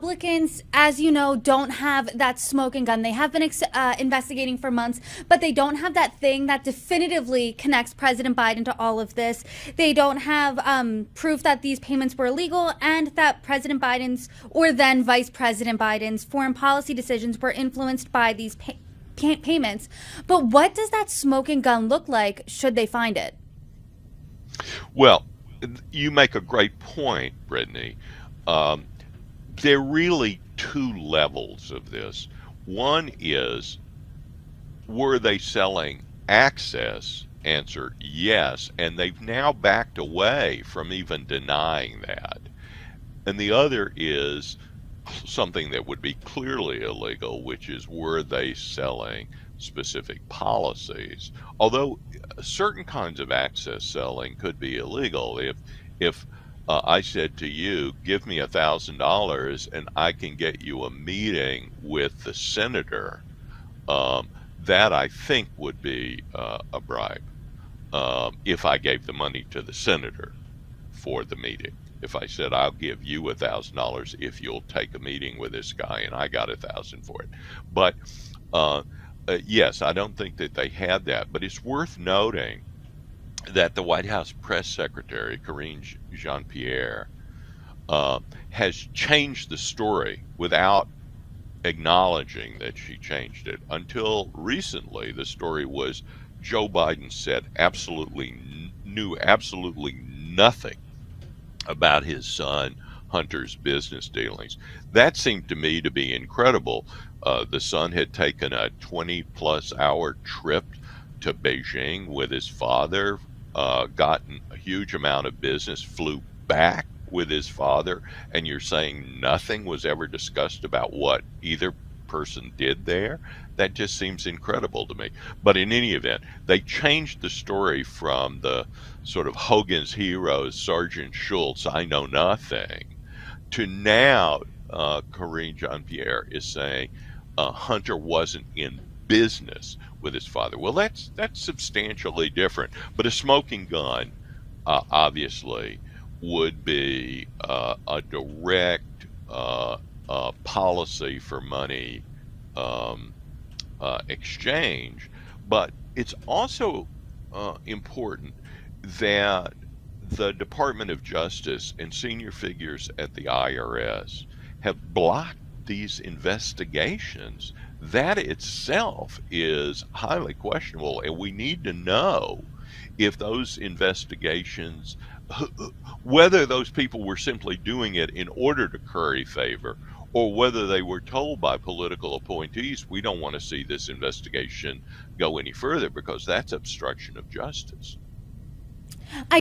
Republicans, as you know, don't have that smoking gun. They have been investigating for months, but they don't have that thing that definitively connects President Biden to all of this. They don't have proof that these payments were illegal and that President Biden's, or then Vice President Biden's, foreign policy decisions were influenced by these payments. But what does that smoking gun look like should they find it? Well, you make a great point, Brittany. Um, there are really two levels of this. One is, were they selling access? Answer, yes. And they've now backed away from even denying that. And the other is something that would be clearly illegal, which is, were they selling specific policies? Although certain kinds of access selling could be illegal. If I said to you, give me $1,000 and I can get you a meeting with the senator, that I think would be a bribe, if I gave the money to the senator for the meeting. If I said, I'll give you $1,000 if you'll take a meeting with this guy, and I got $1,000 for it. But yes, I don't think that they had that. But it's worth noting that the White House press secretary, Karine Jean-Pierre, has changed the story without acknowledging that she changed it. Until recently, the story was Joe Biden said knew absolutely nothing about his son Hunter's business dealings. That seemed to me to be incredible. The son had taken a 20-plus hour trip to Beijing with his father, gotten a huge amount of business, flew back with his father, and you're saying nothing was ever discussed about what either person did there? That just seems incredible to me. But in any event, they changed the story from the sort of Hogan's Heroes, Sergeant Schultz, I know nothing, to now Karine Jean-Pierre is saying Hunter wasn't in business with his father. Well, that's substantially different. But a smoking gun, obviously, would be a direct policy for money exchange. But it's also important that the Department of Justice and senior figures at the IRS have blocked these investigations. That itself is highly questionable, and we need to know if those investigations, whether those people were simply doing it in order to curry favor, or whether they were told by political appointees, we don't want to see this investigation go any further because that's obstruction of justice. I